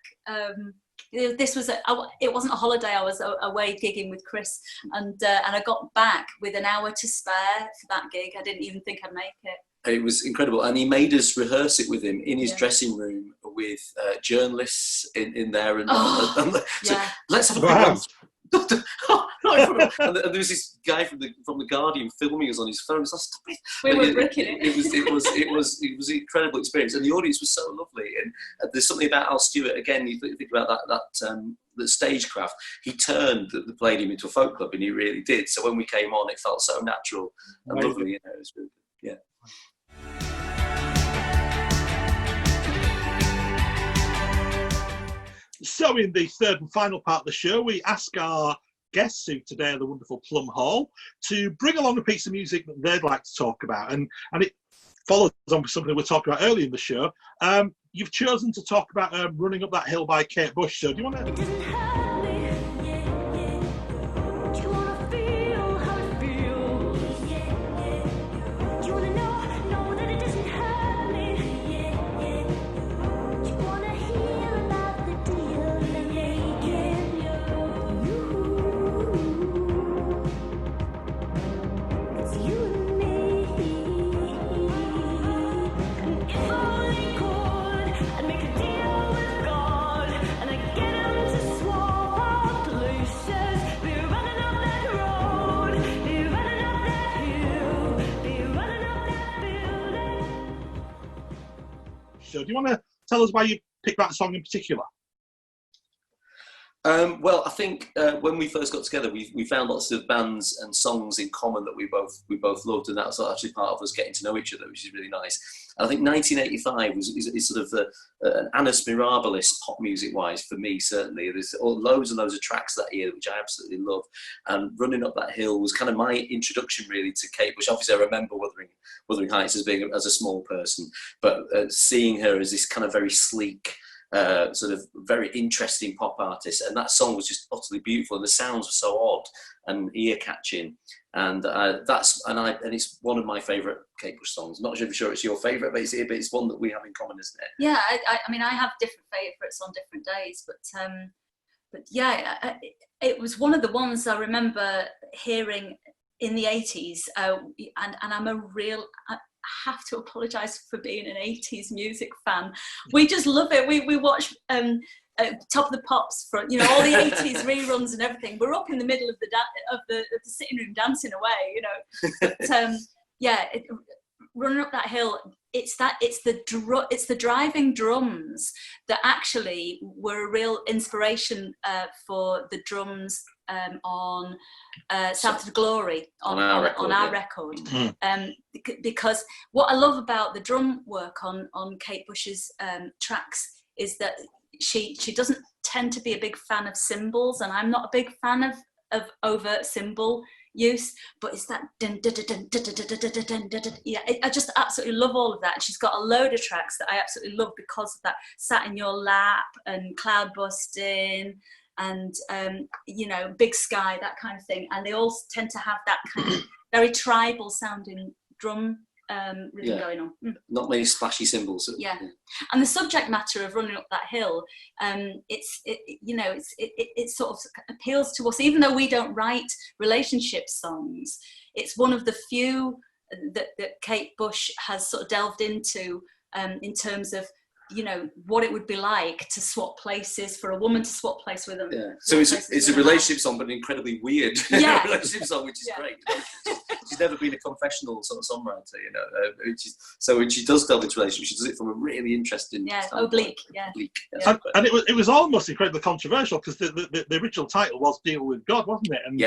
This was it wasn't a holiday. I was away gigging with Chris, and I got back with an hour to spare for that gig. I didn't even think I'd make it. It was incredible, and he made us rehearse it with him in his dressing room with journalists in there, and so let's have a good one. And there was this guy from the Guardian filming us on his phone. We were bricking it. It was an incredible experience, and the audience was so lovely. And there's something about Al Stewart. Again, you think about that stagecraft. He turned the Palladium into a folk club, and he really did. So when we came on, it felt so natural and lovely. You know, it was really good. Yeah. So in the third and final part of the show, we ask our guests, who today are the wonderful Plumhall, to bring along a piece of music that they'd like to talk about. And it follows on with something we were talking about earlier in the show. You've chosen to talk about Running Up That Hill by Kate Bush. So do you want to... So do you want to tell us why you picked that song in particular? Well, I think when we first got together, we found lots of bands and songs in common that we both loved, and that was actually part of us getting to know each other, which is really nice. And I think 1985 is sort of an annus mirabilis pop music-wise for me, certainly. There's loads and loads of tracks that year, which I absolutely love. And Running Up That Hill was kind of my introduction, really, to Kate Bush. Obviously, I remember Wuthering Heights as a small person, but seeing her as this kind of very sleek, sort of very interesting pop artist, and that song was just utterly beautiful, and the sounds were so odd and ear-catching, and it's one of my favourite Kate Bush songs. I'm not sure it's your favourite, but it's one that we have in common, isn't it? Yeah, I mean, I have different favourites on different days, but yeah, it was one of the ones I remember hearing in the 80s, and I'm a real... I have to apologise for being an 80s music fan. We just love it. We watch Top of the Pops for all the 80s reruns and everything. We're up in the middle of the sitting room dancing away, But Running Up That Hill. It's the driving drums that actually were a real inspiration for the drums on South of Glory on our record. Because what I love about the drum work on Kate Bush's tracks is that she doesn't tend to be a big fan of cymbals, and I'm not a big fan of overt cymbal use, but it's that dun, dun, dun, dun, dun, dun, dun, dun, dun, dun, dun. Yeah, I just absolutely love all of that. And she's got a load of tracks that I absolutely love because of that. Sat in Your Lap and Cloud Busting and you know, Big Sky, that kind of thing, and they all tend to have that kind of very tribal sounding drum rhythm going on. Not many splashy cymbals. Yeah, and the subject matter of Running Up That Hill, it sort of appeals to us, even though we don't write relationship songs. It's one of the few that Kate Bush has sort of delved into in terms of, you know, what it would be like to swap places, for a woman to swap place with them. Yeah. So it's a relationship song, but an incredibly weird relationship song, which is great. She's never been a confessional sort of songwriter, you know. So when she does delve into relationships, she does it from a really interesting oblique. And it was almost incredibly controversial because the original title was Deal With God, wasn't it? And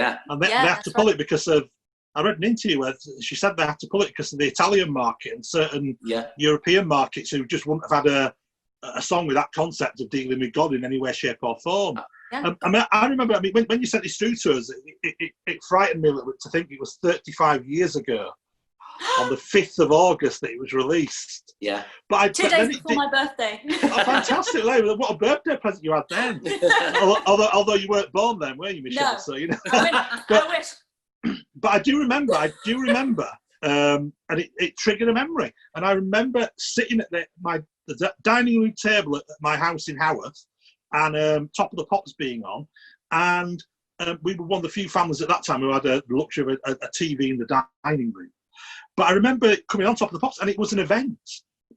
they had to pull it because of, I read an interview where she said they had to pull it because of the Italian market and certain European markets who just wouldn't have had a song with that concept of dealing with God in any way, shape or form. I remember, when you sent this through to us, it frightened me a little bit to think it was 35 years ago on the 5th of August that it was released. Yeah. But 2 days before my birthday. Oh, fantastic. What a birthday present you had then. although you weren't born then, were you, Michelle? No. So, you know. I wish. But I do remember, and it triggered a memory. And I remember sitting at the dining room table at my house in Haworth, and Top of the Pops being on, and we were one of the few families at that time who had the luxury of a TV in the dining room. But I remember it coming on Top of the Pops, and it was an event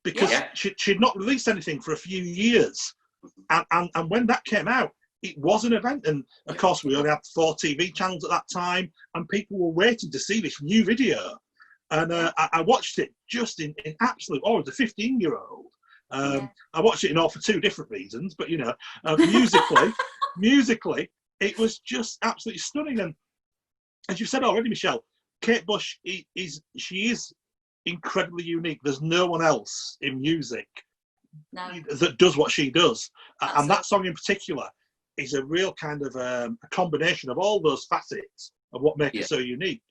because she'd not released anything for a few years, and when that came out, it was an event. And of course, we only had 4 TV channels at that time, and people were waiting to see this new video. And I watched it just in absolute awe. As a 15-year-old, I watched it in all for 2 different reasons, but you know, musically, it was just absolutely stunning. And as you said already, Michelle, Kate Bush is incredibly unique. There's no one else in music that does what she does, and that song in particular is a real kind of a combination of all those facets of what make it so unique.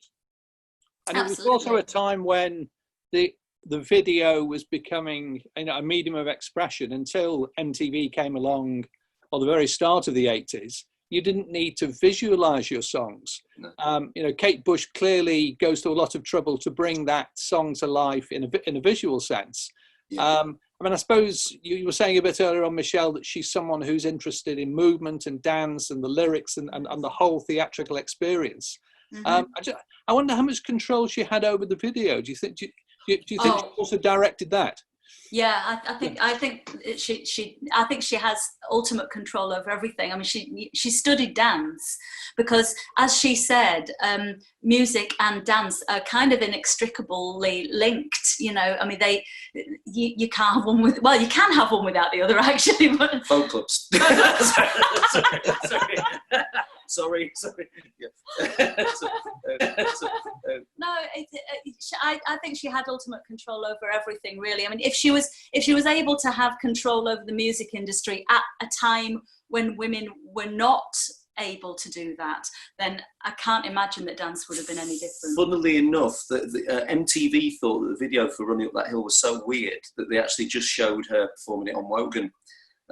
And it was also a time when the video was becoming, you know, a medium of expression. Until MTV came along, or the very start of the 80s, you didn't need to visualize your songs. No. You know, Kate Bush clearly goes to a lot of trouble to bring that song to life in a visual sense. Yeah. I mean, I suppose you were saying a bit earlier on, Michelle, that she's someone who's interested in movement and dance and the lyrics and the whole theatrical experience. I wonder how much control she had over the video. Do you think she also directed that? Yeah, I think she has ultimate control over everything. I mean, she studied dance because, as she said, music and dance are kind of inextricably linked. You know, I mean, you can't have one you can have one without the other, actually. But folk clubs. Sorry. Yeah. No, I think she had ultimate control over everything, really. I mean, if she was able to have control over the music industry at a time when women were not able to do that, then I can't imagine that dance would have been any different. Funnily enough, the MTV thought that the video for Running Up That Hill was so weird that they actually just showed her performing it on Wogan.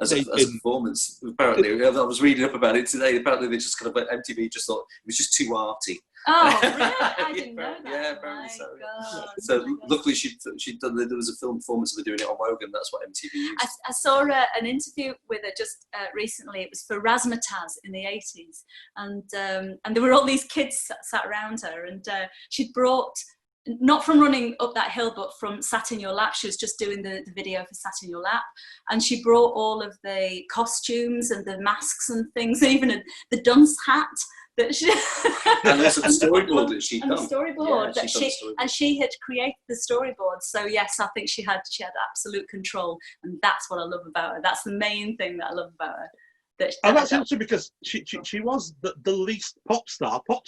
As a performance, apparently. I was reading up about it today. Apparently, they just kind of MTV just thought it was just too arty. Oh, really? I didn't know that. Yeah, apparently so. Yeah. So luckily, she'd done. There was a film performance of her doing it on Wogan. That's what MTV used. I saw an interview with her just recently. It was for Razzmatazz in the 80s, and there were all these kids sat around her, and she'd brought. Not from Running Up That Hill, but from Sat in Your Lap. She was just doing the video for Sat in Your Lap, and she brought all of the costumes and the masks and things, even the dunce hat that she and also the storyboard that she'd done. The storyboard she had created the storyboard. So yes, I think she had absolute control, and that's what I love about her. That's the main thing that I love about her. And that's interesting because she was the least pop star, but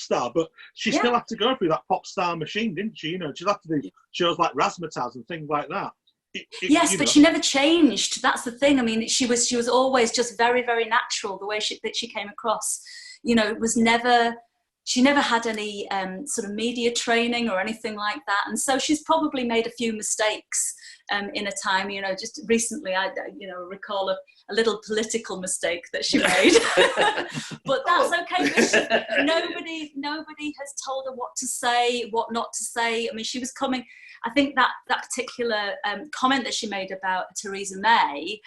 she still had to go through that pop star machine, didn't she? You know, she'd have to do shows like Razzmatazz and things like that. Yes, but she never changed. That's the thing. I mean, she was always just very, very natural. The way that she came across, you know, it was never. She never had any sort of media training or anything like that, and so she's probably made a few mistakes in a time. You know, just recently, I recall a little political mistake that she made, but that's okay. But nobody has told her what to say, what not to say. I mean, she was coming. I think that particular comment that she made about Theresa May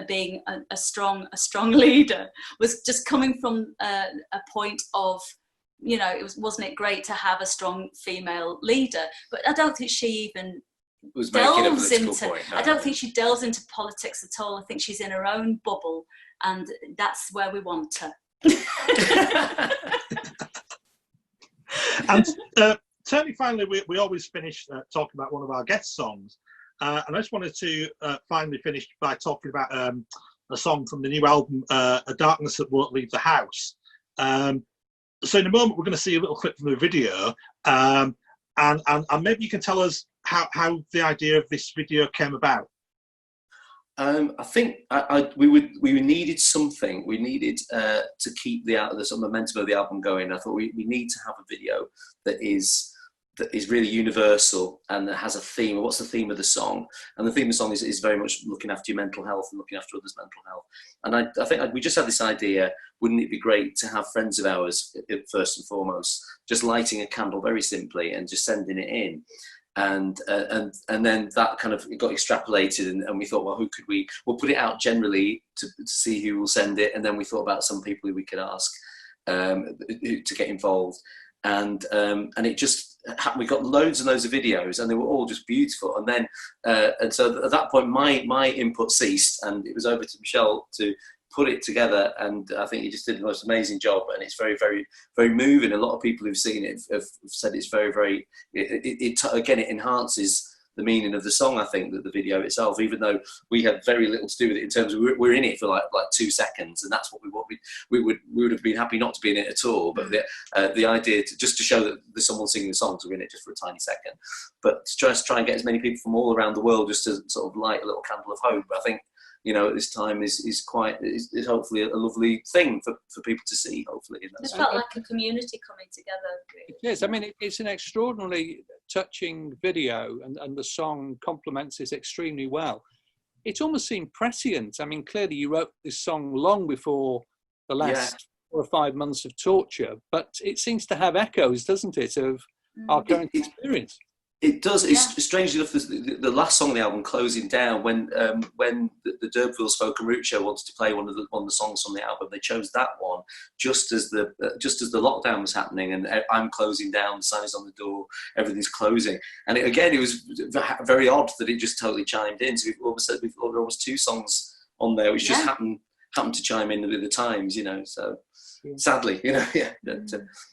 being a strong leader was just coming from a point of, you know, wasn't it great to have a strong female leader? But I don't think she even delves into. Point, no. I don't think she delves into politics at all. I think she's in her own bubble, and that's where we want her. And Tony, finally, we always finish talking about one of our guest songs. And I just wanted to finally finish by talking about a song from the new album, A Darkness That Won't Leave the House. So in a moment, we're going to see a little clip from the video. And maybe you can tell us how the idea of this video came about. I think we needed something. We needed to keep the sort of momentum of the album going. I thought we need to have a video that is really universal and that has a theme. What's the theme of the song? And the theme of the song is very much looking after your mental health and looking after others' mental health. And I think we just had this idea, wouldn't it be great to have friends of ours, first and foremost, just lighting a candle very simply and just sending it in. And then that kind of got extrapolated, and we thought, well, we'll put it out generally to see who will send it. And then we thought about some people who we could ask to get involved. And it just, we got loads and loads of videos, and they were all just beautiful. And then, and so at that point, my input ceased, and it was over to Michelle to put it together. And I think he just did the most amazing job. And it's very, very, very moving. A lot of people who've seen it have said it's very, very. It enhances the meaning of the song. I think that the video itself, even though we had very little to do with it in terms of we're in it for like 2 seconds, and that's we would have been happy not to be in it at all. But the idea just to show that there's someone singing the songs, we're in it just for a tiny second. But to just try and get as many people from all around the world just to sort of light a little candle of hope. I think, you know, at this time is hopefully a lovely thing for people to see. Hopefully, it felt like a community coming together. Yes, I mean it's an extraordinarily touching video, and the song complements it extremely well. It almost seemed prescient. I mean, clearly you wrote this song long before the last 4 or 5 months of torture, but it seems to have echoes, doesn't it, of our current experience? It does. It's strangely enough, the last song on the album, Closing Down, when the D'Urberville Spoken Root Show wanted to play one of the songs from the album, they chose that one just as the lockdown was happening, and I'm closing down, the sign is on the door, everything's closing. And it was very odd that it just totally chimed in. So we've almost 2 songs on there which just happened to chime in with the times, you know. So sadly, you know,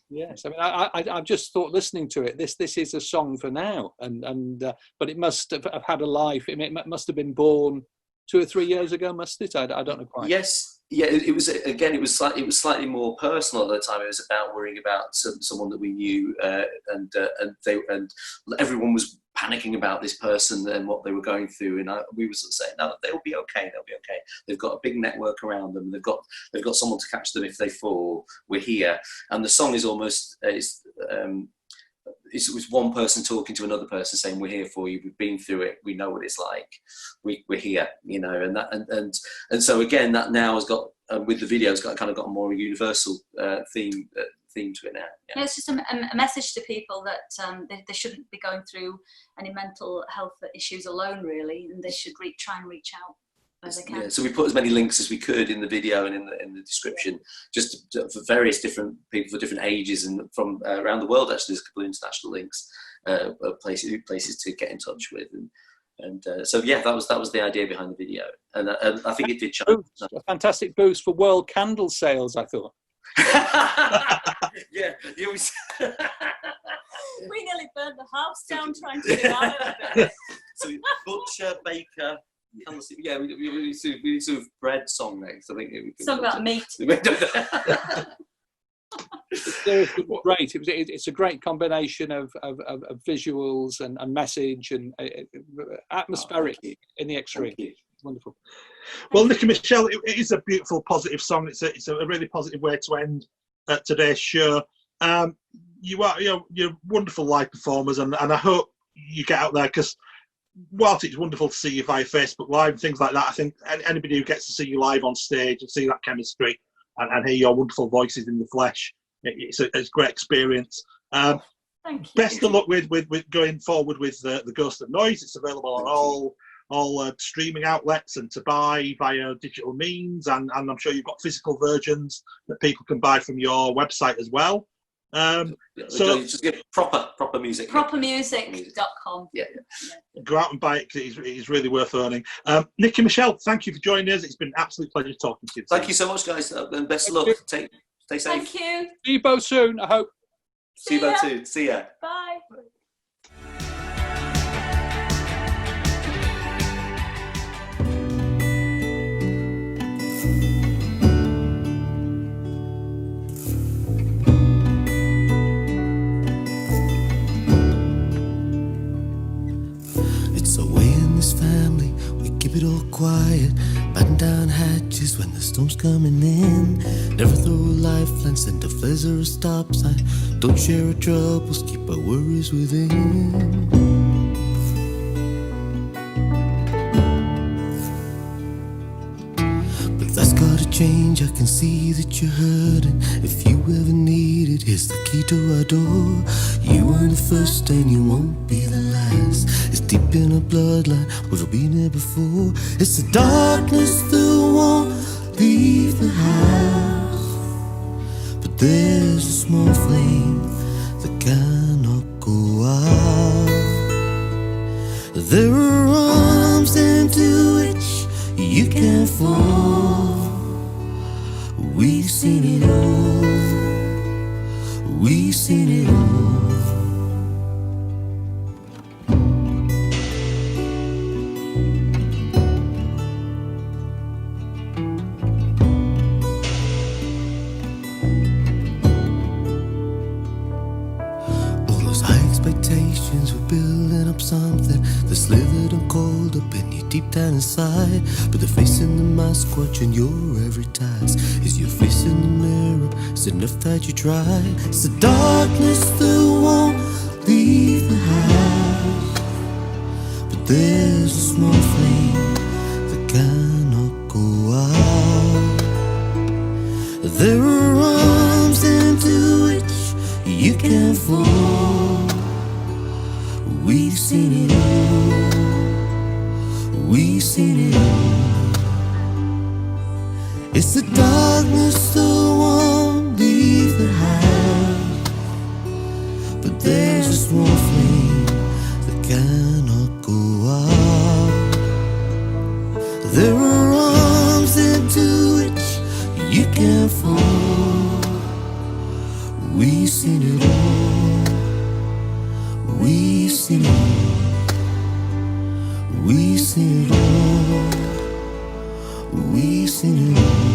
yes, I mean, I've just thought, listening to it, this is a song for now, but it must have had a life. I mean, it must have been born 2 or 3 years ago, must it? I don't know quite. Yes, yeah. It was slightly more personal at the time. It was about worrying about someone that we knew, and everyone was panicking about this person and what they were going through, and we were sort of saying, no, they'll be okay. They've got a big network around them. They've got someone to catch them if they fall. We're here. And the song is almost it's one person talking to another person saying, we're here for you, we've been through it, we know what it's like, we're here, you know. And so again, that now has got with the video, it's got a more universal theme to it now. Yeah, it's just a message to people that they shouldn't be going through any mental health issues alone, really, and they should try and reach out where they can. Yeah, so we put as many links as we could in the video and in the description, just for various different people for different ages and from around the world. Actually, there's a couple of international links, places to get in touch with, and so yeah, that was the idea behind the video, and I think it did a fantastic boost for world candle sales, I thought. Yeah, we nearly burned the house down trying to do that. So butcher, baker, yeah, we sort of bread song next. I think song about meat. Great. It's a great combination of visuals and message, and atmospheric Thank you. in the extreme. Thank you. Wonderful. Well, Nick and Michelle, it is a beautiful, positive song. It's a really positive way to end today's show. You're wonderful live performers, and I hope you get out there, because whilst it's wonderful to see you via Facebook Live and things like that, I think anybody who gets to see you live on stage and see that chemistry and hear your wonderful voices in the flesh, it's a great experience. Thank you. Best of luck with going forward with the Ghost of Noise. It's available on all streaming outlets and to buy via digital means, and I'm sure you've got physical versions that people can buy from your website as well. So just get proper music. Propermusic.com. Yeah. Go out and buy it, because it's really worth owning. Nick and Michelle, thank you for joining us. It's been an absolute pleasure talking to you. Thank you so much, guys, and best of luck. Stay safe. Thank you. See you both soon, I hope. See you both soon. See ya. Bye. It's a way in this family, we keep it all quiet, batten down hatches when the storm's coming in. Never throw lifelines, send a flares or a stop sign. Don't share our troubles, keep our worries within. But that's gotta change, I can see that you're hurting. If you ever need it, here's the key to our door. You weren't the first and you won't be the last. It's deep in our bloodline, we've been here before. It's the darkness that won't leave the house, but there's a small flame that cannot go out. There are arms into which you can't fall. We've seen it all. We've seen it all. All those high expectations, we're building up something that slithered and coiled up in you deep down inside. But the face in the mask watching your every task. Is your face in the mirror? Is it enough that you tried? It's the darkness that won't leave the house, but there's a small flame that cannot go out. There are arms into which you can't fall. We've seen it all. We've seen it all. It's the darkness that won't leave the house, but there's a small flame that cannot go out. There are arms into which you can't fall. We've seen it all. We've seen it all. We've seen it all. We've seen it all.